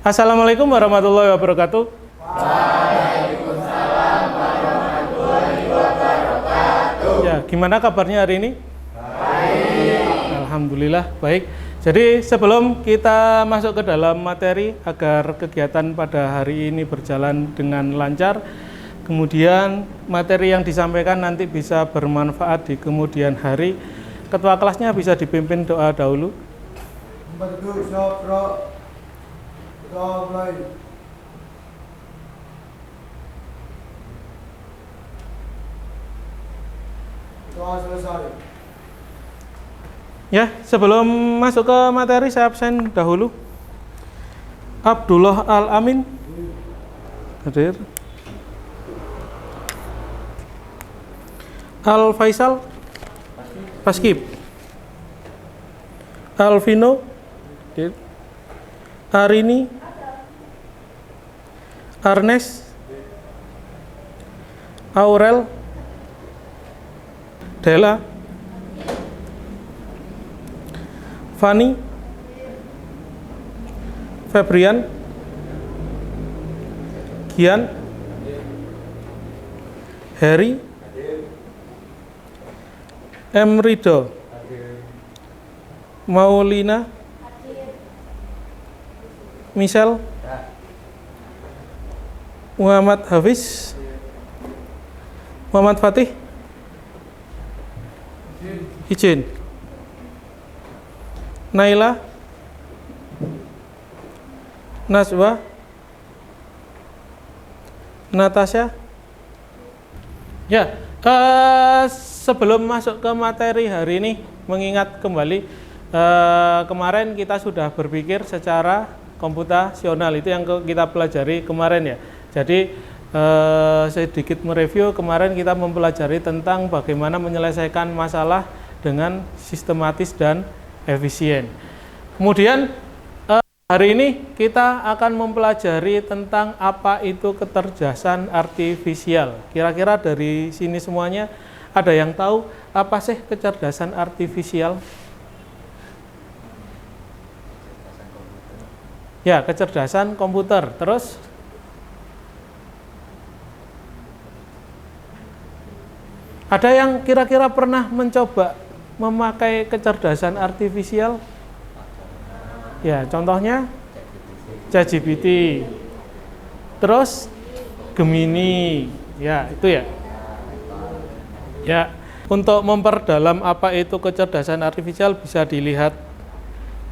Assalamualaikum warahmatullahi wabarakatuh. Waalaikumsalam warahmatullahi wabarakatuh. Ya, gimana kabarnya hari ini? Baik. Alhamdulillah, baik. Jadi sebelum kita masuk ke dalam materi agar kegiatan pada hari ini berjalan dengan lancar, kemudian materi yang disampaikan nanti bisa bermanfaat di kemudian hari, ketua kelasnya bisa dipimpin doa dahulu. Ya, sebelum masuk ke materi saya absen dahulu. Abdullah Al-Amin hadir. Al-Faisal Paskib. Alvino hadir. Arini, Arnes, Aurel, Dela, Fani, Febrian, Gian, Heri, M. Rido, Maulina, Michelle, Muhammad Hafiz, Muhammad Fatih, izin, Naila, Naswa, Natasha. Ya, sebelum masuk ke materi hari ini, mengingat kembali kemarin kita sudah berpikir secara komputasional, itu yang kita pelajari kemarin ya. Jadi sedikit mereview, kemarin kita mempelajari tentang bagaimana menyelesaikan masalah dengan sistematis dan efisien. Kemudian hari ini kita akan mempelajari tentang apa itu kecerdasan artifisial. Kira-kira dari sini semuanya ada yang tahu apa sih kecerdasan artifisial? Ya, kecerdasan komputer. Terus ada yang kira-kira pernah mencoba memakai kecerdasan artifisial? Ya, contohnya ChatGPT. Terus Gemini. Ya, itu ya. Ya, untuk memperdalam apa itu kecerdasan artifisial bisa dilihat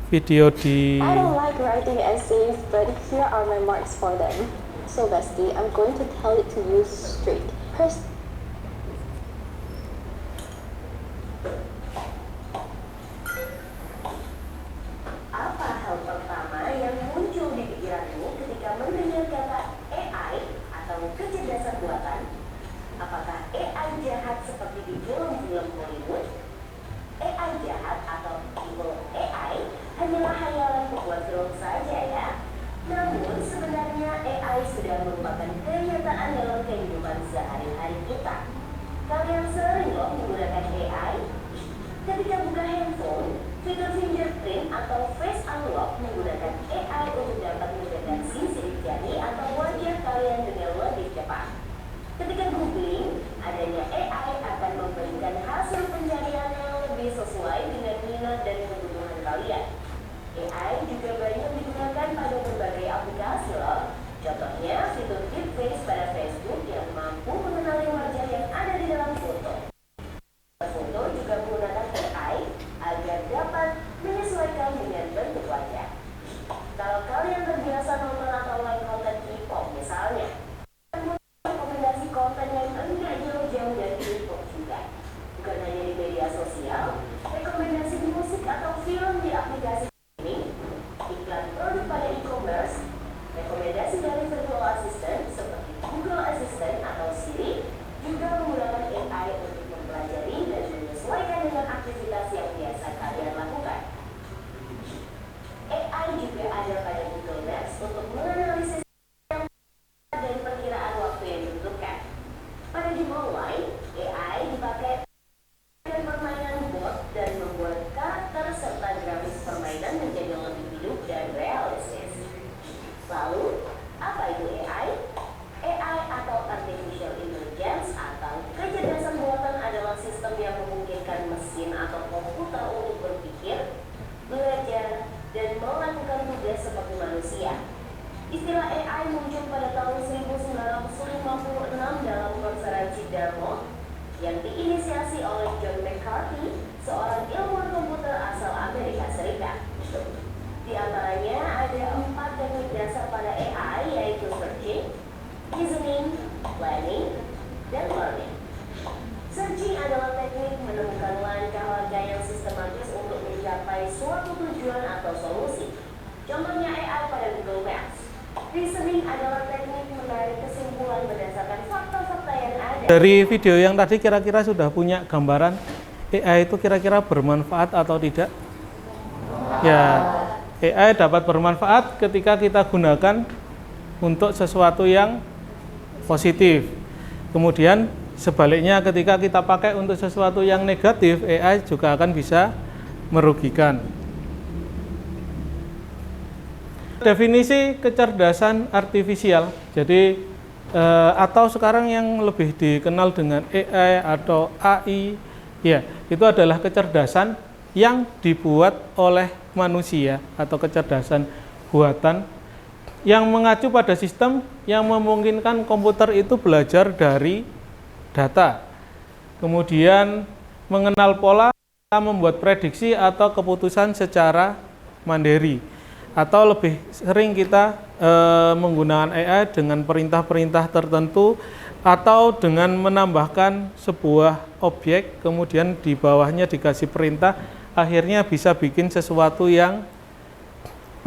video di I don't like writing essays, but here are my marks for them. So bestie, I'm going to tell it to you straight. First, apa hal pertama yang muncul di pikiranmu ketika mendengar kata AI atau kecerdasan buatan? Apakah AI jahat seperti di film-film Hollywood? AI jahat atau evil AI hanyalah hayalan pembuat film saja ya. Namun sebenarnya AI sudah merupakan kenyataan dalam kehidupan sehari-hari kita. Kalian sering loh menggunakan AI? Ketika buka handphone, fitur fingerprint atau face unlock menggunakan AI untuk dapat mendeteksi sidik jari atau wajah kalian dengan lebih cepat. Ketika googling, adanya AI akan memberikan hasil pencarian yang lebih sesuai dengan minat dan kebutuhan kalian. AI juga banyak digunakan pada berbagai aplikasi loh. Contohnya fitur deepface pada Facebook yang mampu mengenali wajah yang ada di dalam foto. Foto juga menggunakan AI agar dapat menyesuaikan dengan bentuk wajah. Kalau kalian terbiasa nonton atau like konten K-pop misalnya, rekomendasi konten yang enggak jauh-jauh dari K-pop juga. Bukan hanya di media sosial, rekomendasi musik atau film di aplikasi ini, iklan produk pada e-commerce, rekomendasi dari virtual assistant seperti Google Assistant atau Siri, juga menggunakan AI untuk mempelajari dan menyesuaikan dengan aktivitas yang biasa kalian lakukan. AI juga ada pada Google Maps untuk menganalisis dan Lalu, apa itu AI? AI atau Artificial Intelligence atau kecerdasan buatan adalah sistem yang memungkinkan mesin atau komputer untuk berpikir, belajar, dan melakukan tugas seperti manusia. Istilah AI muncul pada tahun 1956 dalam konferensi Dartmouth yang diinisiasi oleh John McCarthy, seorang ilmuwan komputer asal Amerika Serikat. Di antaranya ada 4 teknik dasar pada AI, yaitu searching, reasoning, planning, dan learning. Searching adalah teknik menemukan langkah-langkah yang sistematis untuk mencapai suatu tujuan atau solusi. Contohnya AI pada Google Maps. Reasoning adalah teknik menarik kesimpulan berdasarkan fakta-fakta yang ada. Dari video yang tadi kira-kira sudah punya gambaran AI itu kira-kira bermanfaat atau tidak? Ya, AI dapat bermanfaat ketika kita gunakan untuk sesuatu yang positif. Kemudian sebaliknya ketika kita pakai untuk sesuatu yang negatif, AI juga akan bisa merugikan. Definisi kecerdasan artifisial, jadi atau sekarang yang lebih dikenal dengan AI atau AI, ya, itu adalah kecerdasan yang dibuat oleh manusia atau kecerdasan buatan yang mengacu pada sistem yang memungkinkan komputer itu belajar dari data, kemudian mengenal pola, membuat prediksi atau keputusan secara mandiri, atau lebih sering kita menggunakan AI dengan perintah-perintah tertentu atau dengan menambahkan sebuah objek, kemudian di bawahnya dikasih perintah, akhirnya bisa bikin sesuatu yang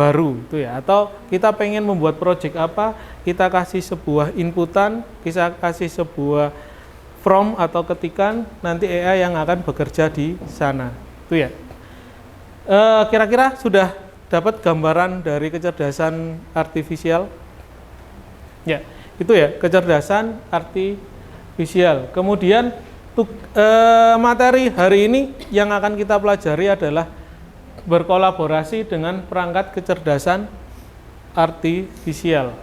baru itu ya. Atau kita pengen membuat project apa, kita kasih sebuah inputan, kita kasih sebuah prompt atau ketikan, nanti AI yang akan bekerja di sana itu ya. Kira-kira sudah dapat gambaran dari kecerdasan artifisial? Ya, itu ya, kecerdasan artifisial. Kemudian materi hari ini yang akan kita pelajari adalah berkolaborasi dengan perangkat kecerdasan artifisial.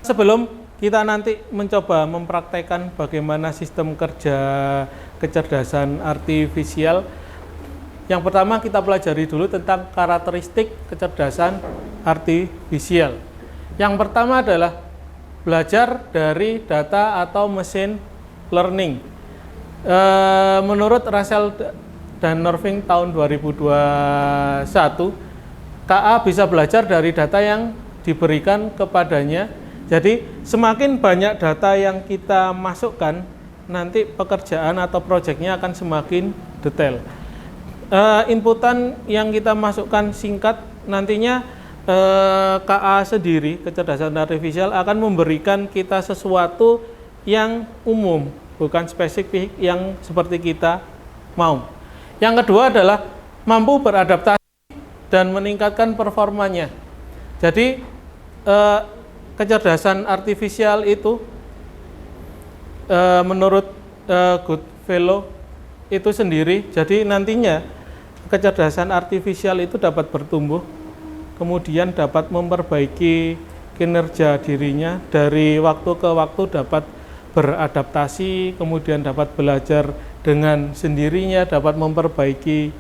Sebelum kita nanti mencoba mempraktekkan bagaimana sistem kerja kecerdasan artifisial, yang pertama kita pelajari dulu tentang karakteristik kecerdasan artifisial. Yang pertama adalah belajar dari data atau machine learning. Menurut Russell dan Norving tahun 2021, KA bisa belajar dari data yang diberikan kepadanya. Jadi semakin banyak data yang kita masukkan, nanti pekerjaan atau proyeknya akan semakin detail. Inputan yang kita masukkan singkat, nantinya KA sendiri, kecerdasan artifisial, akan memberikan kita sesuatu yang umum, bukan spesifik yang seperti kita mau. Yang kedua adalah mampu beradaptasi dan meningkatkan performanya. Jadi kecerdasan artifisial itu menurut Goodfellow itu sendiri, jadi nantinya kecerdasan artifisial itu dapat bertumbuh, kemudian dapat memperbaiki kinerja dirinya, dari waktu ke waktu dapat beradaptasi, kemudian dapat belajar dengan sendirinya, dapat memperbaiki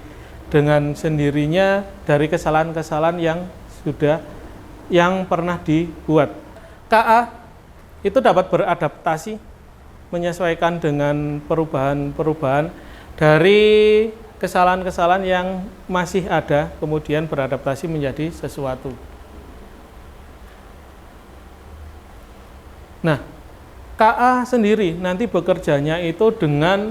dengan sendirinya dari kesalahan-kesalahan yang pernah dibuat. KA itu dapat beradaptasi, menyesuaikan dengan perubahan-perubahan dari kesalahan-kesalahan yang masih ada, kemudian beradaptasi menjadi sesuatu. Nah, KA sendiri nanti bekerjanya itu dengan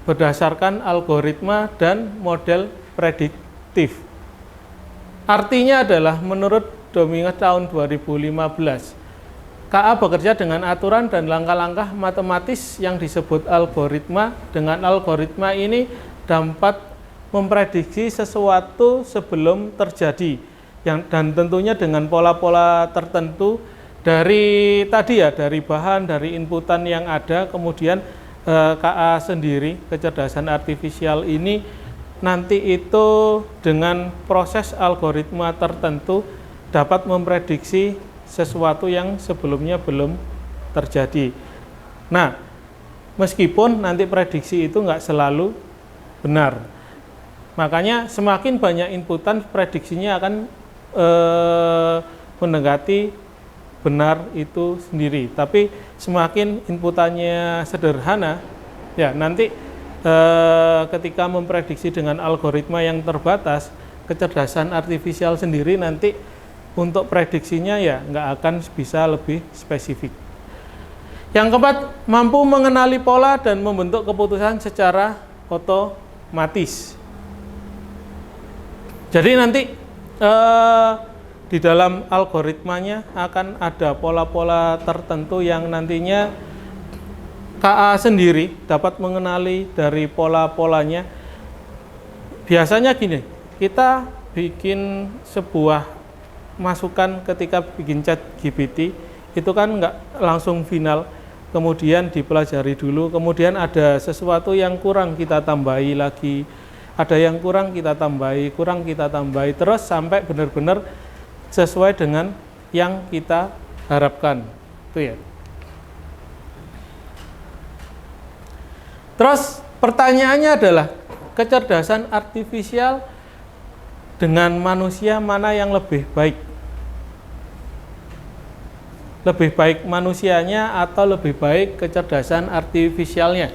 berdasarkan algoritma dan model prediktif. Artinya adalah menurut Dominguez tahun 2015, KA bekerja dengan aturan dan langkah-langkah matematis yang disebut algoritma. Dengan algoritma ini dapat memprediksi sesuatu sebelum terjadi, dan tentunya dengan pola-pola tertentu dari tadi ya, dari bahan, dari inputan yang ada. Kemudian KA sendiri, kecerdasan artifisial ini nanti itu dengan proses algoritma tertentu dapat memprediksi sesuatu yang sebelumnya belum terjadi. Nah, meskipun nanti prediksi itu nggak selalu benar. Makanya semakin banyak inputan, prediksinya akan mendekati benar itu sendiri. Tapi semakin inputannya sederhana, ya nanti ketika memprediksi dengan algoritma yang terbatas, kecerdasan artifisial sendiri nanti untuk prediksinya ya nggak akan bisa lebih spesifik. Yang keempat, mampu mengenali pola dan membentuk keputusan secara otomatis. Jadi nanti di dalam algoritmanya akan ada pola-pola tertentu yang nantinya KA sendiri dapat mengenali dari pola-polanya. Biasanya gini, kita bikin sebuah masukan ketika bikin chat GPT, itu kan nggak langsung final, kemudian dipelajari dulu, kemudian ada sesuatu yang kurang kita tambahi lagi, ada yang kurang kita tambahi, terus sampai benar-benar sesuai dengan yang kita harapkan. Itu ya. Terus pertanyaannya adalah, kecerdasan artifisial dengan manusia mana yang lebih baik? Lebih baik manusianya atau lebih baik kecerdasan artifisialnya?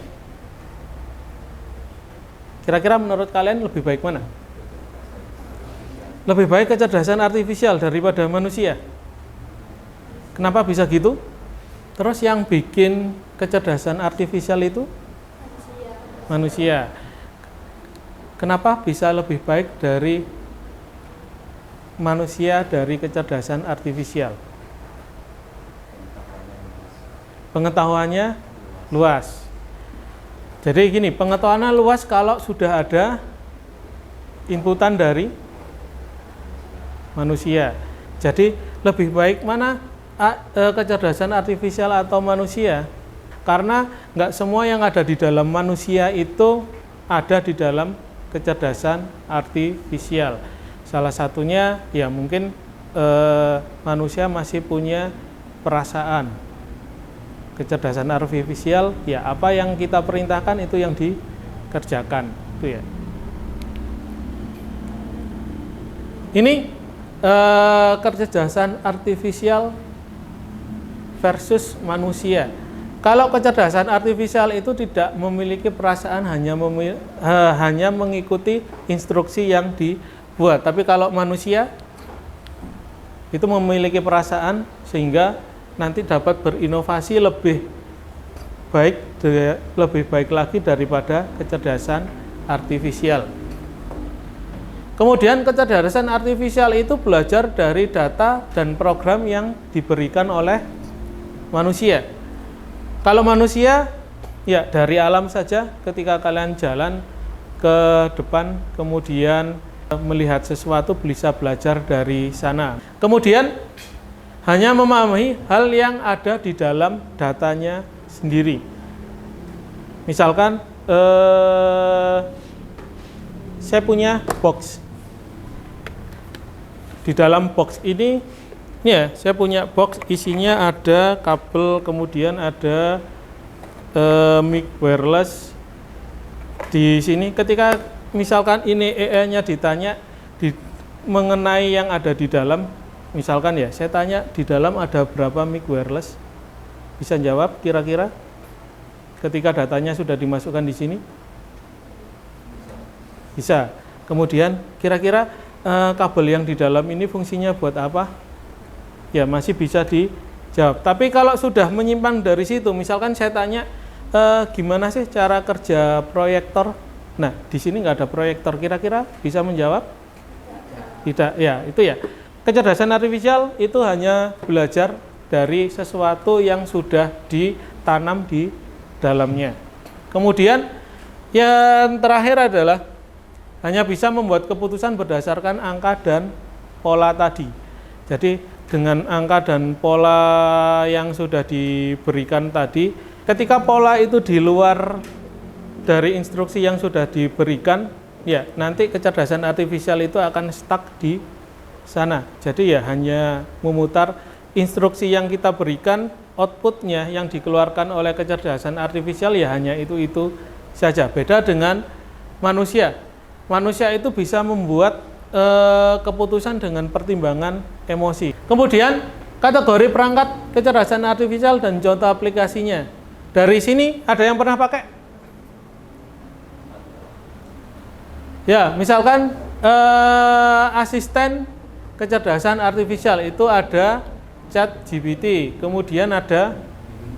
Kira-kira menurut kalian lebih baik mana? Lebih baik kecerdasan artifisial daripada manusia. Kenapa bisa gitu? Terus yang bikin kecerdasan artifisial itu? Manusia. Kenapa bisa lebih baik dari manusia dari kecerdasan artifisial? Pengetahuannya luas. Jadi gini, pengetahuannya luas kalau sudah ada inputan dari manusia. Jadi lebih baik mana kecerdasan artifisial atau manusia? Karena nggak semua yang ada di dalam manusia itu ada di dalam kecerdasan artifisial. Salah satunya ya mungkin manusia masih punya perasaan. Kecerdasan artifisial ya apa yang kita perintahkan itu yang dikerjakan, itu ya. Ini kecerdasan artifisial versus manusia. Kalau kecerdasan artifisial itu tidak memiliki perasaan, hanya mengikuti instruksi yang dibuat. Tapi kalau manusia itu memiliki perasaan sehingga nanti dapat berinovasi lebih baik lagi daripada kecerdasan artifisial. Kemudian kecerdasan artifisial itu belajar dari data dan program yang diberikan oleh manusia. Kalau manusia ya dari alam saja, ketika kalian jalan ke depan kemudian melihat sesuatu bisa belajar dari sana. Kemudian hanya memahami hal yang ada di dalam datanya sendiri. Misalkan saya punya box. Di dalam box ini ya, saya punya box, isinya ada kabel, kemudian ada mic wireless. Di sini ketika misalkan ini EE-nya ditanya mengenai yang ada di dalam, misalkan ya, saya tanya di dalam ada berapa mic wireless? Bisa jawab kira-kira ketika datanya sudah dimasukkan di sini? Bisa. Kemudian kira-kira kabel yang di dalam ini fungsinya buat apa? Ya masih bisa dijawab. Tapi kalau sudah menyimpang dari situ, misalkan saya tanya gimana sih cara kerja proyektor? Nah, di sini nggak ada proyektor. Kira-kira bisa menjawab? Tidak. Ya, itu ya. Kecerdasan artifisial itu hanya belajar dari sesuatu yang sudah ditanam di dalamnya. Kemudian yang terakhir adalah hanya bisa membuat keputusan berdasarkan angka dan pola tadi. Jadi dengan angka dan pola yang sudah diberikan tadi, ketika pola itu di luar dari instruksi yang sudah diberikan, ya nanti kecerdasan artifisial itu akan stuck di sana. Jadi ya hanya memutar instruksi yang kita berikan, outputnya yang dikeluarkan oleh kecerdasan artifisial ya hanya itu saja. Beda dengan manusia. Manusia itu bisa membuat keputusan dengan pertimbangan emosi. Kemudian kategori perangkat kecerdasan artifisial dan contoh aplikasinya. Dari sini ada yang pernah pakai? Ya, misalkan asisten kecerdasan artifisial itu ada ChatGPT, kemudian ada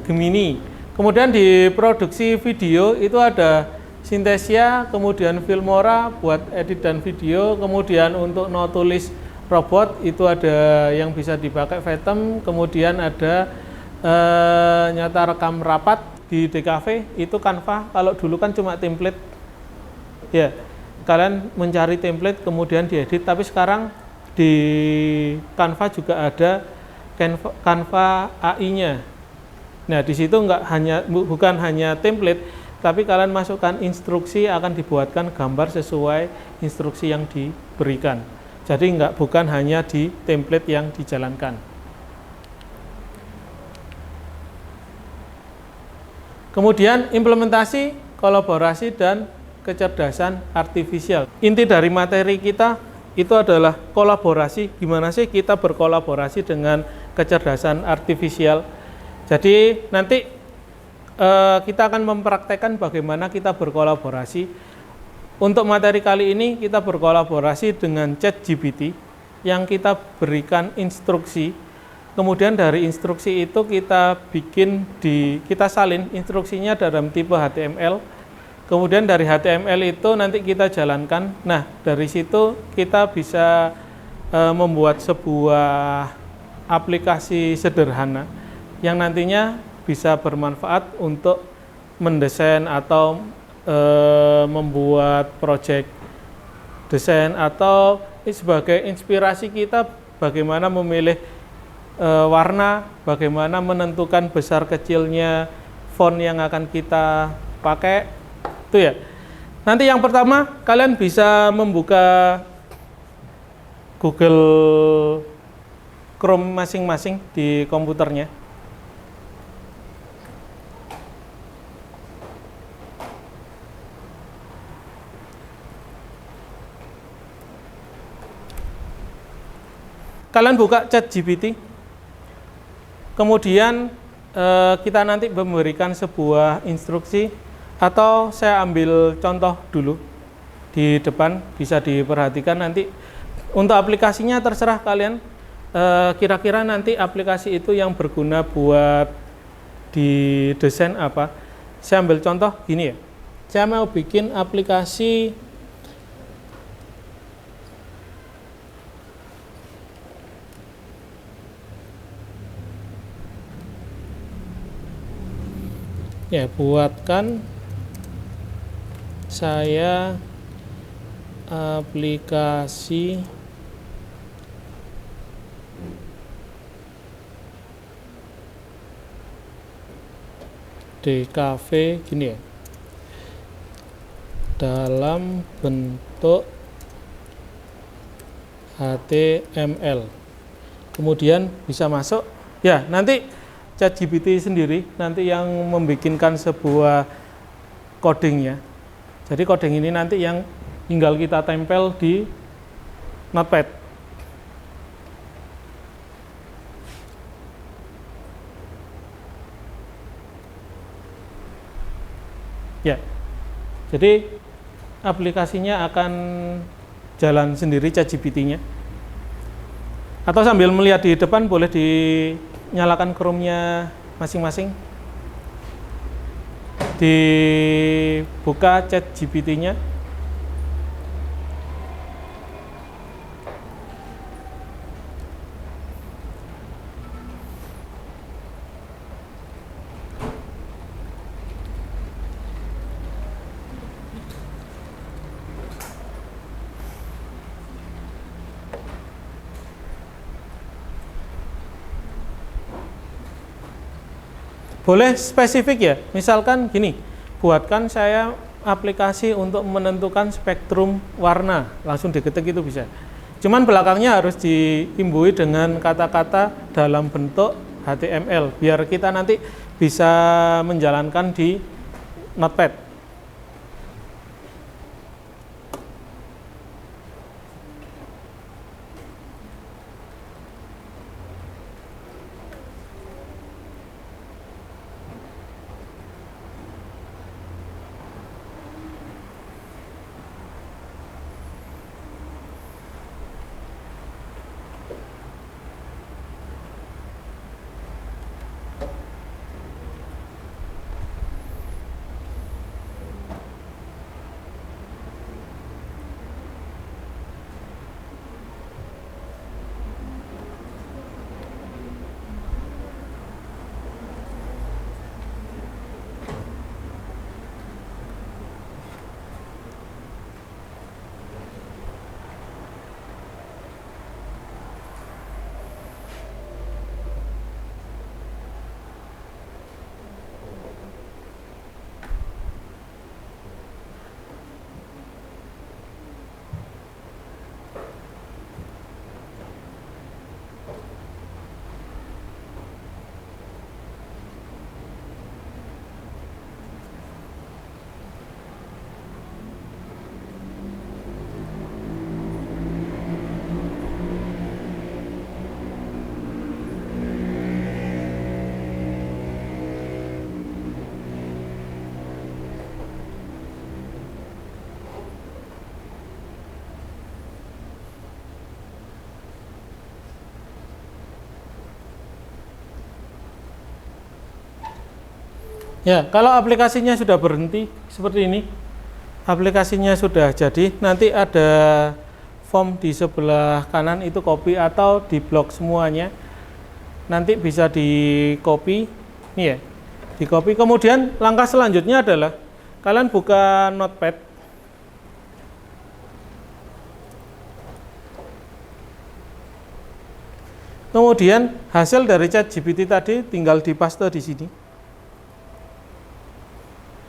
Gemini. Kemudian di produksi video itu ada Synthesia, kemudian Filmora buat edit dan video, kemudian untuk no tulis robot itu ada yang bisa dipakai Phantom, kemudian ada nyata rekam rapat di DKV itu Canva. Kalau dulu kan cuma template, ya kalian mencari template kemudian diedit, tapi sekarang di Canva juga ada Canva AI-nya. Nah di situ bukan hanya template, tapi kalian masukkan instruksi, akan dibuatkan gambar sesuai instruksi yang diberikan. Jadi bukan hanya di template yang dijalankan. Kemudian implementasi, kolaborasi, dan kecerdasan artifisial. Inti dari materi kita itu adalah kolaborasi. Gimana sih kita berkolaborasi dengan kecerdasan artifisial? Jadi nanti kita akan mempraktekkan bagaimana kita berkolaborasi. Untuk materi kali ini kita berkolaborasi dengan ChatGPT yang kita berikan instruksi. Kemudian dari instruksi itu kita kita salin instruksinya dalam tipe HTML. Kemudian dari HTML itu nanti kita jalankan. Nah, dari situ kita bisa membuat sebuah aplikasi sederhana yang nantinya bisa bermanfaat untuk mendesain atau membuat proyek desain, atau sebagai inspirasi kita bagaimana memilih warna, bagaimana menentukan besar kecilnya font yang akan kita pakai. Itu ya. Nanti yang pertama kalian bisa membuka Google Chrome masing-masing di komputernya. Kalian buka ChatGPT, kemudian kita nanti memberikan sebuah instruksi, atau saya ambil contoh dulu di depan, bisa diperhatikan nanti. Untuk aplikasinya terserah kalian, kira-kira nanti aplikasi itu yang berguna buat di desain apa. Saya ambil contoh gini ya, saya mau bikin aplikasi ya, buatkan saya aplikasi DKV gini ya, dalam bentuk HTML. Kemudian bisa masuk ya, nanti ChatGPT sendiri nanti yang membikinkan sebuah codingnya. Jadi coding ini nanti yang tinggal kita tempel di Notepad. Ya, jadi aplikasinya akan jalan sendiri ChatGPT-nya. Atau sambil melihat di depan boleh dinyalakan Chrome-nya masing-masing. Dibuka ChatGPT-nya. Boleh spesifik ya, misalkan gini, buatkan saya aplikasi untuk menentukan spektrum warna, langsung diketik itu bisa. Cuman belakangnya harus diimbui dengan kata-kata dalam bentuk HTML biar kita nanti bisa menjalankan di Notepad. Ya, kalau aplikasinya sudah berhenti seperti ini, aplikasinya sudah jadi, nanti ada form di sebelah kanan itu copy atau di blok semuanya. Nanti bisa di copy, nih ya, di copy. Kemudian langkah selanjutnya adalah kalian buka Notepad. Kemudian hasil dari ChatGPT tadi tinggal dipaste di sini.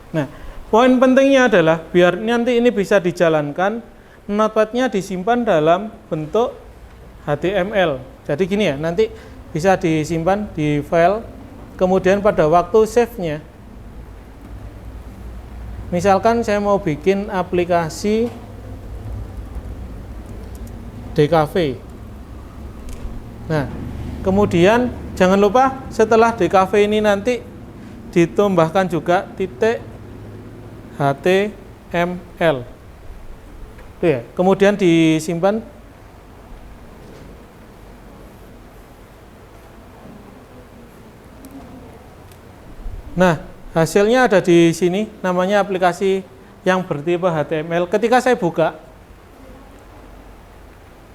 Nah, poin pentingnya adalah biar nanti ini bisa dijalankan, Notepad-nya disimpan dalam bentuk HTML. Jadi gini ya, nanti bisa disimpan di file, kemudian pada waktu save-nya, misalkan saya mau bikin aplikasi DKV. Nah, kemudian jangan lupa setelah DKV ini nanti ditambahkan juga titik HTML. Itu ya. Kemudian disimpan. Nah, hasilnya ada di sini, namanya aplikasi yang bertipe HTML. Ketika saya buka,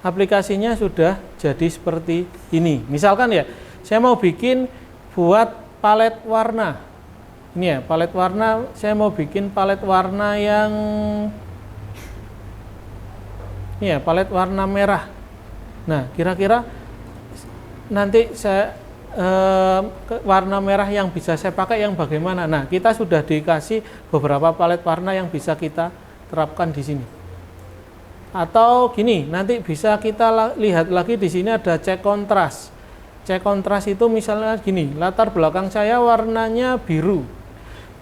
aplikasinya sudah jadi seperti ini. Misalkan ya, saya mau bikin buat palet warna. Ini ya, palet warna, saya mau bikin palet warna yang ini ya, palet warna merah. Nah, kira-kira nanti saya warna merah yang bisa saya pakai yang bagaimana? Nah, kita sudah dikasih beberapa palet warna yang bisa kita terapkan di sini. Atau gini, nanti bisa kita lihat lagi di sini ada cek kontras. Cek kontras itu misalnya gini, latar belakang saya warnanya biru.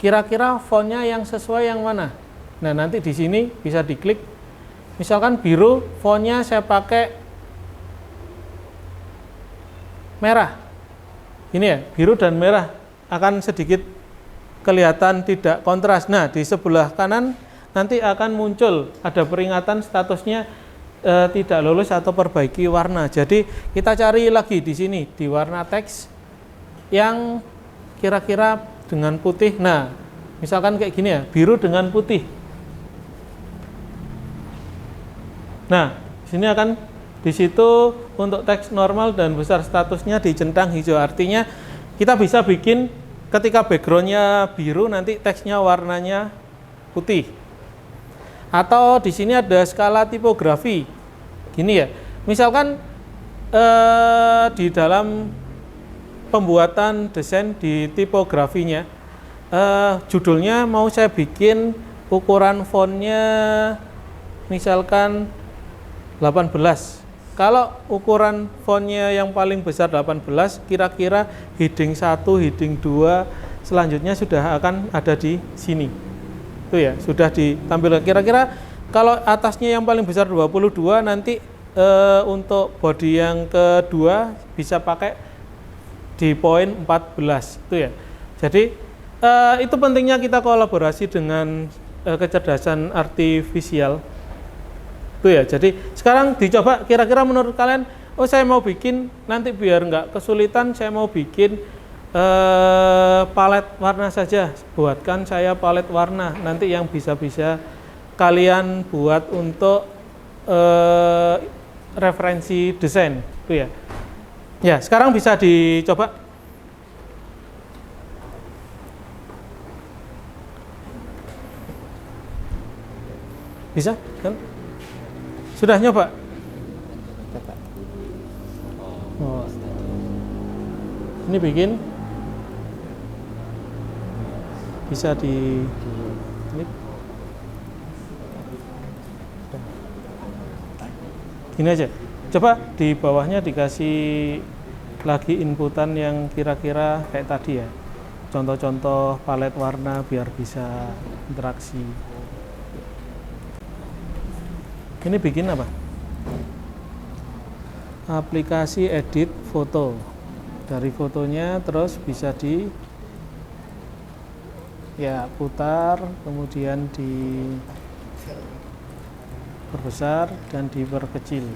Kira-kira fontnya yang sesuai yang mana? Nah, nanti di sini bisa diklik. Misalkan biru, fontnya saya pakai merah. Ini ya, biru dan merah akan sedikit kelihatan tidak kontras. Nah, di sebelah kanan nanti akan muncul ada peringatan statusnya tidak lolos atau perbaiki warna. Jadi kita cari lagi di sini di warna teks yang kira-kira dengan putih. Nah, misalkan kayak gini ya, biru dengan putih. Nah, di sini akan di situ untuk teks normal dan besar statusnya dicentang hijau. Artinya kita bisa bikin ketika backgroundnya biru nanti teksnya warnanya putih. Atau di sini ada skala tipografi. Gini ya, misalkan di dalam pembuatan desain di tipografinya, judulnya mau saya bikin ukuran fontnya misalkan 18. Kalau ukuran fontnya yang paling besar 18, kira-kira heading 1, heading 2 selanjutnya sudah akan ada di sini. Itu ya, sudah ditampilkan. Kira-kira kalau atasnya yang paling besar 22, nanti untuk body yang kedua bisa pakai di poin 14. Itu ya. Jadi itu pentingnya kita kolaborasi dengan kecerdasan artifisial. Itu ya. Jadi sekarang dicoba, kira-kira menurut kalian, oh saya mau bikin nanti biar nggak kesulitan, saya mau bikin palet warna saja. Buatkan saya palet warna. Nanti yang bisa kalian buat untuk referensi desain. Itu ya. Ya, sekarang bisa dicoba. Bisa kan? Sudah nyoba? Oh. Ini bikin bisa di ini. Gini aja. Coba di bawahnya dikasih lagi inputan yang kira-kira kayak tadi ya. Contoh-contoh palet warna biar bisa interaksi. Ini bikin apa? Aplikasi edit foto. Dari fotonya terus bisa di putar, kemudian diperbesar dan diperkecil.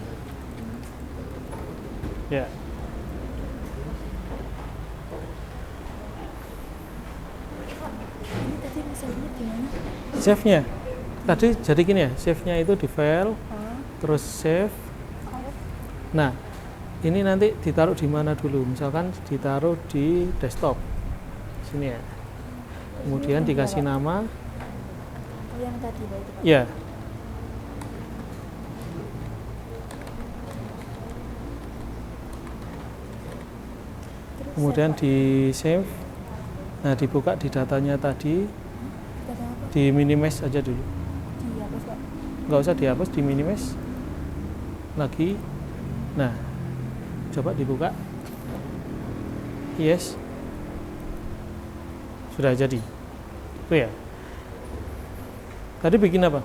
Ya. Ini tadi misalnya gimana? Save-nya. Tadi jadi gini ya, save-nya itu di file, terus save. Nah, ini nanti ditaruh di mana dulu? Misalkan ditaruh di desktop. Sini ya. Kemudian dikasih nama. Oh, yang tadi Pak, itu Pak. Ya. Kemudian di save. Nah, dibuka di datanya tadi. Data apa? Di minimize aja dulu. Dihapus Pak. Nggak usah dihapus, di minimize lagi. Nah, coba dibuka. Yes, sudah jadi. Itu ya. Tadi bikin apa?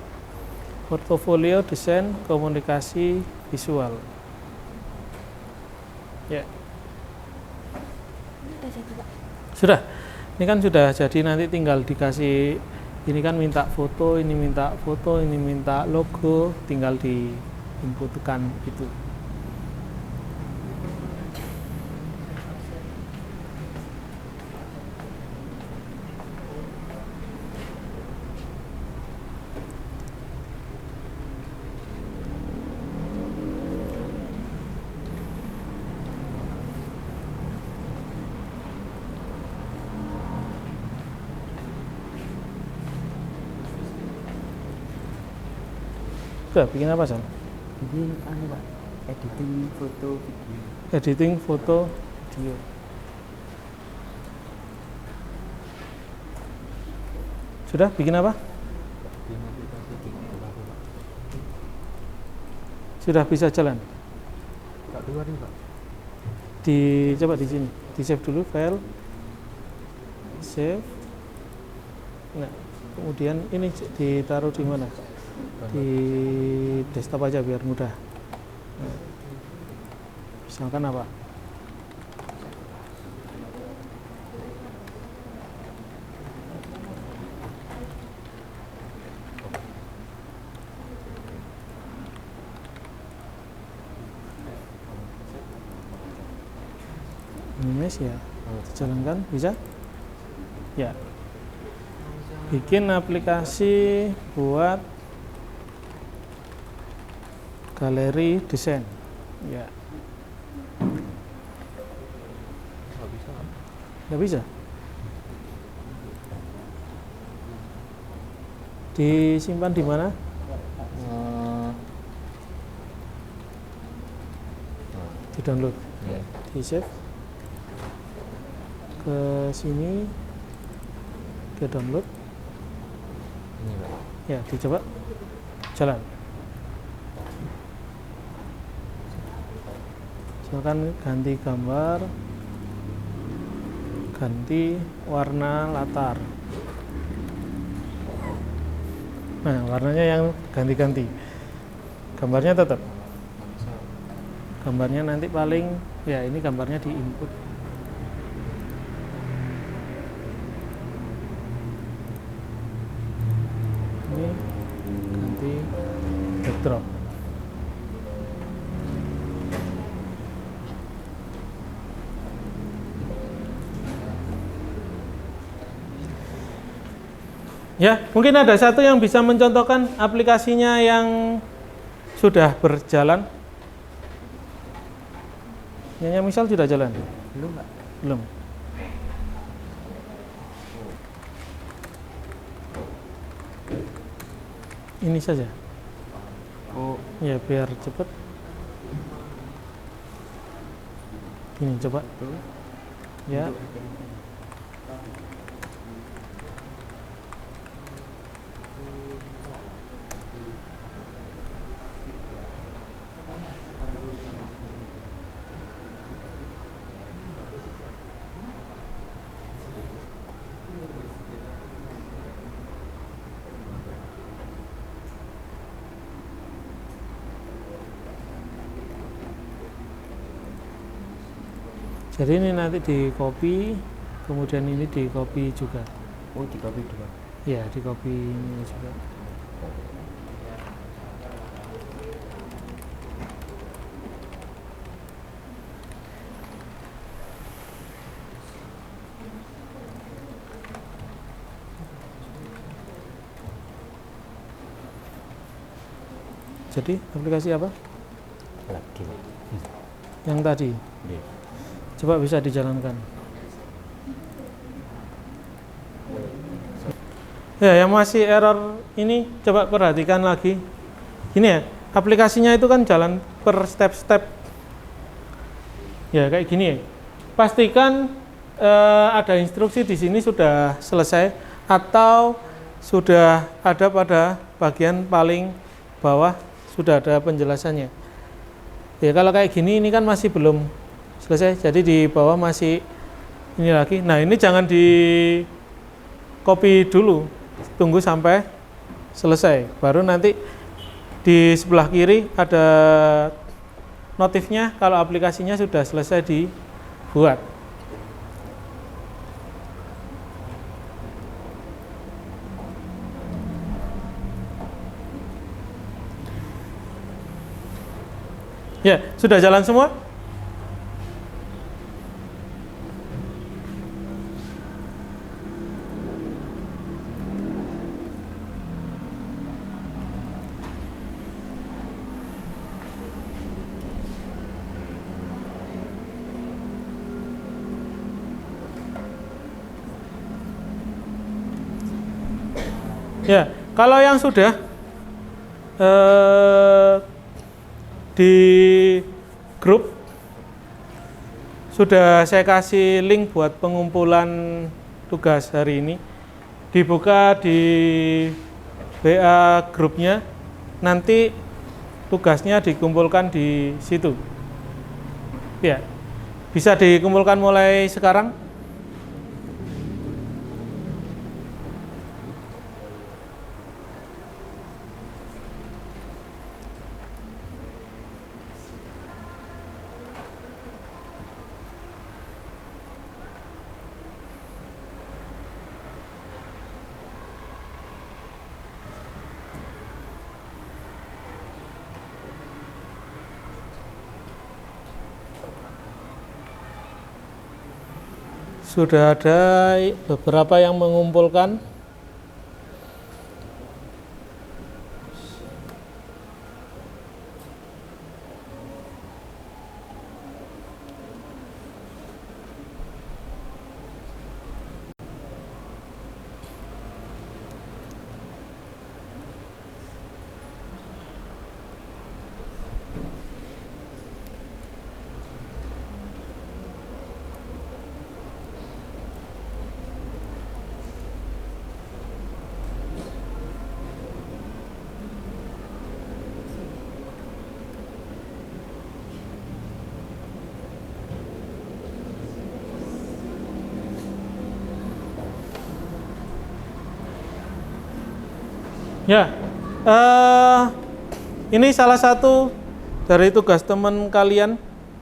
Portofolio desain komunikasi visual. Ya. Ini udah jadi Pak. Sudah. Ini kan sudah jadi, nanti tinggal dikasih. Ini kan minta foto, ini minta foto, ini minta logo, tinggal diinputkan itu. Sudah, bikin apa, San? Ini Pak, editing foto video. Editing foto video. Sudah, bikin apa? Bikin aplikasi gitu Pak. Sudah bisa jalan? Pak keluar nih Pak. Coba di sini, di save dulu file, save. Nah, kemudian ini ditaruh di mana? Di desktop aja biar mudah. Nah, misalkan apa? Minimize ya, dijalankan bisa? Ya. Bikin aplikasi buat galeri desain. Ya. Nggak bisa Pak. Nggak bisa? Disimpan di mana? Di download. Ya. Di save. Ke sini, ke download. Ini Pak. Ya, dicoba jalan. Misalkan ganti gambar, ganti warna latar. Nah, warnanya yang ganti-ganti. Gambarnya tetap. Gambarnya nanti paling, ya ini gambarnya di input. Ini ganti backdrop. Ya, mungkin ada satu yang bisa mencontohkan aplikasinya yang sudah berjalan. Nyonya misal sudah jalan? Belum, Pak. Belum. Ini saja. Oh, Ya, biar cepat. Ini coba. tuh. Ya. Jadi ini nanti di copy, kemudian ini di copy juga. Oh, di copy dua. Ya, di copy ini juga. Jadi aplikasi apa? Lagi, Pak. Yang tadi. Iya. Coba bisa dijalankan. Ya, yang masih error ini coba perhatikan lagi. Gini ya, aplikasinya itu kan jalan per step-step. Ya, kayak gini ya. Pastikan ada instruksi di sini sudah selesai atau sudah ada pada bagian paling bawah sudah ada penjelasannya. Ya, kalau kayak gini ini kan masih belum selesai, jadi di bawah masih ini lagi. Nah, ini jangan di copy dulu, tunggu sampai selesai, baru nanti di sebelah kiri ada notifnya kalau aplikasinya sudah selesai dibuat. Ya, sudah jalan semua? Ya, kalau yang sudah di grup sudah saya kasih link buat pengumpulan tugas hari ini. Dibuka di WA grupnya, nanti tugasnya dikumpulkan di situ. Ya, bisa dikumpulkan mulai sekarang. Sudah ada beberapa yang mengumpulkan. Ya, ini salah satu dari tugas teman kalian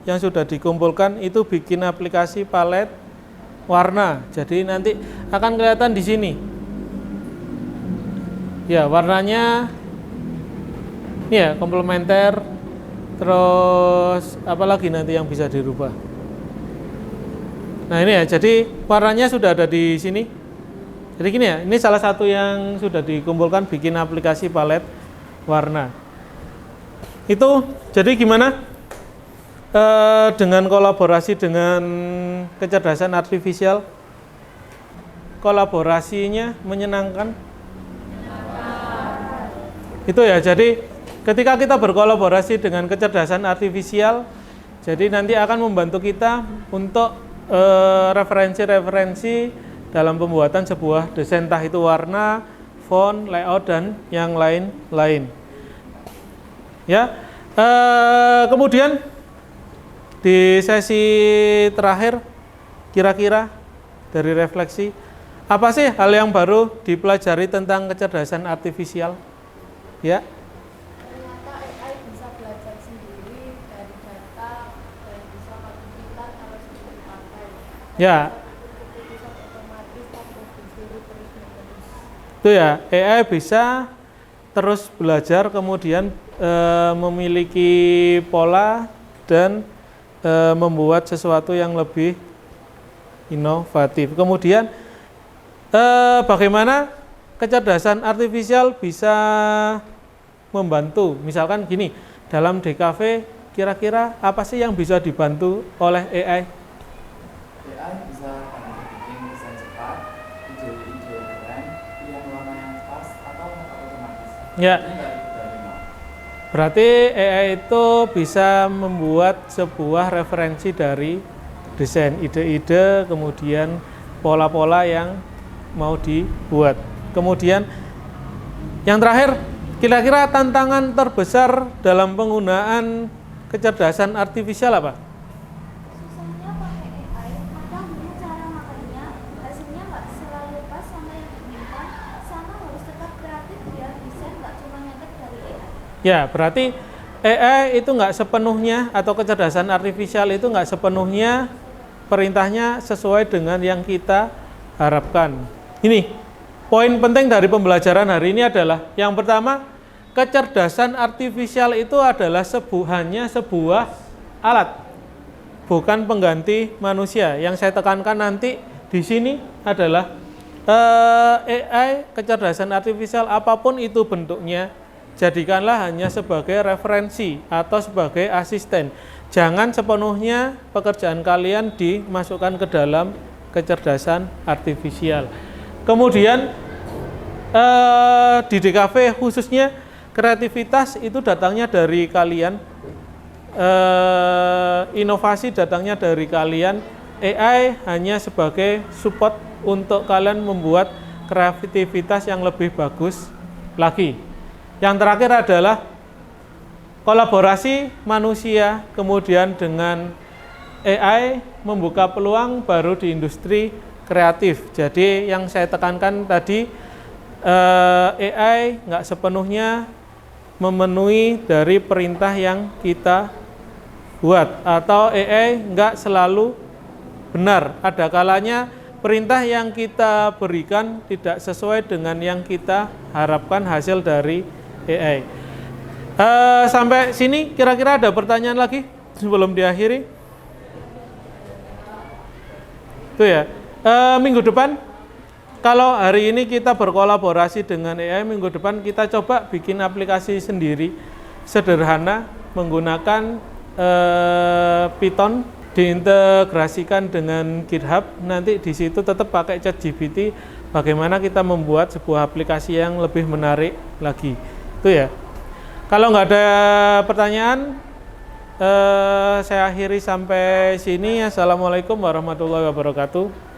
yang sudah dikumpulkan itu bikin aplikasi palet warna. Jadi nanti akan kelihatan di sini. Ya, warnanya ya komplementer. Terus apalagi nanti yang bisa dirubah. Nah, ini ya. Jadi warnanya sudah ada di sini. Jadi gini ya, ini salah satu yang sudah dikumpulkan bikin aplikasi palet warna. Itu jadi gimana? Dengan kolaborasi dengan kecerdasan artifisial, kolaborasinya menyenangkan. Itu ya, jadi ketika kita berkolaborasi dengan kecerdasan artifisial, jadi nanti akan membantu kita untuk referensi-referensi dalam pembuatan sebuah desain, entah itu warna, font, layout, dan yang lain-lain. Ya, kemudian di sesi terakhir, kira-kira dari refleksi, apa sih hal yang baru dipelajari tentang kecerdasan artifisial? Ya. Ternyata AI bisa belajar sendiri dari data dan bisa kognitif kalau sudah dipakai. Ya. Bisa otomatis tanpa disuruh terus-menerus. Itu ya, AI bisa terus belajar, kemudian memiliki pola dan membuat sesuatu yang lebih inovatif. Kemudian bagaimana kecerdasan artifisial bisa membantu? Misalkan gini, dalam DKV kira-kira apa sih yang bisa dibantu oleh AI? AI bisa bantu bikin desain cepat, ide-ide keren, yang warnanya pas atau otomatis. Ya. Ini nggak ribet dari nol. Berarti AI itu bisa membuat sebuah referensi dari desain, ide-ide, kemudian pola-pola yang mau dibuat. Kemudian yang terakhir, kira-kira tantangan terbesar dalam penggunaan kecerdasan artifisial apa? Susahnya pakai AI, kadang cara makainya hasilnya nggak selalu pas sama yang diinginkan, sama harus tetap kreatif biar desain nggak cuma nyantet dari AI. Ya, berarti AI itu nggak sepenuhnya, atau kecerdasan artifisial itu nggak sepenuhnya perintahnya sesuai dengan yang kita harapkan. Ini poin penting dari pembelajaran hari ini adalah yang pertama, kecerdasan artifisial itu adalah hanya sebuah alat, bukan pengganti manusia. Yang saya tekankan nanti di sini adalah AI, kecerdasan artifisial apapun itu bentuknya, jadikanlah hanya sebagai referensi atau sebagai asisten. Jangan sepenuhnya pekerjaan kalian dimasukkan ke dalam kecerdasan artifisial. Kemudian di DKV khususnya kreativitas itu datangnya dari kalian, inovasi datangnya dari kalian. AI hanya sebagai support untuk kalian membuat kreativitas yang lebih bagus lagi. Yang terakhir adalah kolaborasi manusia kemudian dengan AI membuka peluang baru di industri kreatif. Jadi yang saya tekankan tadi, AI nggak sepenuhnya memenuhi dari perintah yang kita buat, atau AI nggak selalu benar. Ada kalanya perintah yang kita berikan tidak sesuai dengan yang kita harapkan hasil dari AI. Sampai sini kira-kira ada pertanyaan lagi sebelum diakhiri? Itu ya. Minggu depan, kalau hari ini kita berkolaborasi dengan AI, minggu depan kita coba bikin aplikasi sendiri sederhana menggunakan Python, diintegrasikan dengan GitHub. Nanti di situ tetap pakai ChatGPT. Bagaimana kita membuat sebuah aplikasi yang lebih menarik lagi. Itu ya. Kalau nggak ada pertanyaan, saya akhiri sampai sini. Assalamualaikum warahmatullahi wabarakatuh.